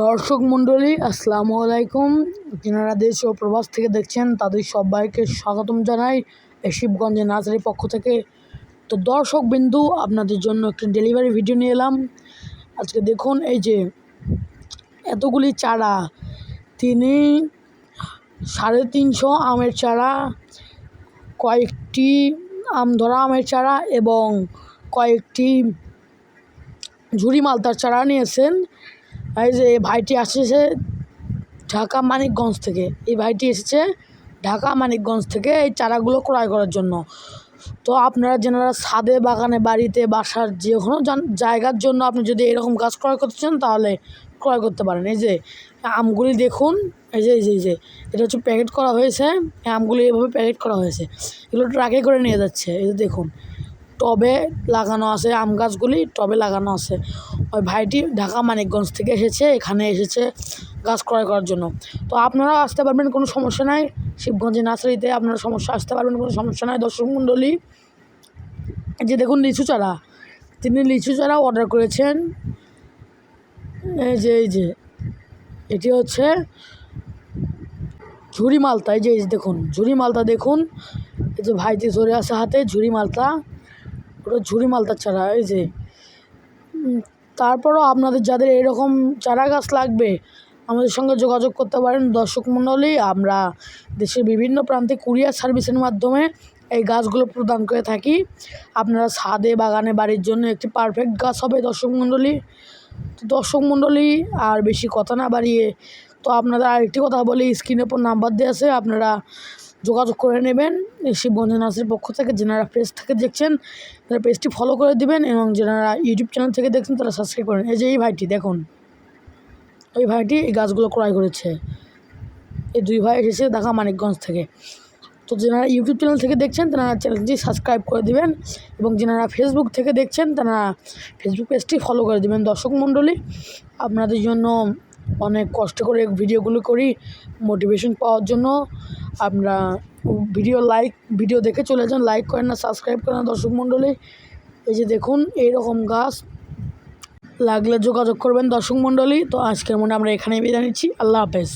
দর্শক মণ্ডলী আসসালামু আলাইকুম। যারা দেশ ও প্রবাস থেকে দেখছেন তাদের সবাইকে স্বাগতম জানাই এই শিবগঞ্জে নার্সারির পক্ষ থেকে। তো দর্শক বিন্দু, আপনাদের জন্য একটি ডেলিভারি ভিডিও নিয়ে এলাম। আজকে দেখুন, এই যে এতগুলি চারা, 350 আমের চারা, কয়েকটি আমধরা আমের চারা এবং কয়েকটি ঝুরি মালতার চারা নিয়েছেন। এই যে ভাইটি আসছে ঢাকা মানিকগঞ্জ থেকে, এই ভাইটি এসেছে ঢাকা মানিকগঞ্জ থেকে এই চারাগুলো ক্রয় করার জন্য। তো আপনারা যারা ছাদে, বাগানে, বাড়িতে, বাসার যে কোনো জায়গার জন্য আপনি যদি এরকম গাছ ক্রয় করতে চান তাহলে ক্রয় করতে পারেন। এই যে আমগুলি দেখুন, এই যে এটা হচ্ছে প্যাকেট করা হয়েছে। এই আমগুলি এভাবে প্যাকেট করা হয়েছে, এগুলো ট্রাকে করে নিয়ে যাচ্ছে। এই যে দেখুন, টবে লাগানো আছে, আম গাছগুলি টবে লাগানো আছে। ওই ভাইটি ঢাকা মানিকগঞ্জ থেকে এসেছে, এখানে এসেছে গাছ ক্রয় করার জন্য। তো আপনারাও আসতে পারবেন, কোনো সমস্যা নাই। শিবগঞ্জে নার্সারিতে আপনারা আসতে পারবেন, কোনো সমস্যা নাই। দর্শক মণ্ডলী, যে দেখুন লিচু চারা, তিনি লিচু চারা অর্ডার করেছেন। এই যে এটি হচ্ছে ঝুরি মালতা। এই যে দেখুন ঝুরি মালতা, দেখুন এই যে ভাইটি ধরে আছে হাতে ঝুরি মালতা, ওটা ঝুরি মালতার চারা। এই যে তারপরও আপনাদের যাদের এরকম চারা গাছ লাগবে আমাদের সঙ্গে যোগাযোগ করতে পারেন। দর্শক মণ্ডলী, আমরা দেশের বিভিন্ন প্রান্তে কুরিয়ার সার্ভিসের মাধ্যমে এই গাছগুলো প্রদান করে থাকি। আপনারা ছাদে, বাগানে, বাড়ির জন্য একটি পারফেক্ট গাছ হবে। দর্শক মণ্ডলী, আর বেশি কথা না বাড়িয়ে তো আপনাদের আরেকটি কথা বলি, স্ক্রিনের উপর নাম্বার দেওয়া আছে, আপনারা যোগাযোগ করে নেবেন শিবগঞ্জ নার্সারির পক্ষ থেকে। যারা পেজ থেকে দেখছেন তারা পেজটি ফলো করে দিবেন এবং যারা ইউটিউব চ্যানেল থেকে দেখছেন তারা সাবস্ক্রাইব করেন। এই যে এই ভাইটি দেখুন, ওই ভাইটি এই গাছগুলো ক্রয় করেছে। এই দুই ভাই এসেছে ঢাকা মানিকগঞ্জ থেকে। তো যারা ইউটিউব চ্যানেল থেকে দেখছেন তারা চ্যানেলটি সাবস্ক্রাইব করে দিবেন এবং যারা ফেসবুক থেকে দেখছেন তারা ফেসবুক পেজটি ফলো করে দিবেন। দর্শক মণ্ডলী, আপনাদের জন্য অনেক কষ্ট করে ভিডিওগুলো করি মোটিভেশন পাওয়ার জন্য। আপনারা ভিডিও দেখে চলে যান, লাইক করেন না, সাবস্ক্রাইব করেন না। দর্শক মণ্ডলী, এই যে দেখুন এইরকম গাছ লাগলে যোগাযোগ করবেন। দর্শক মণ্ডলী, তো আজকের মনে আমরা এখানেই বিদায় নিচ্ছি। আল্লাহ হাফেজ।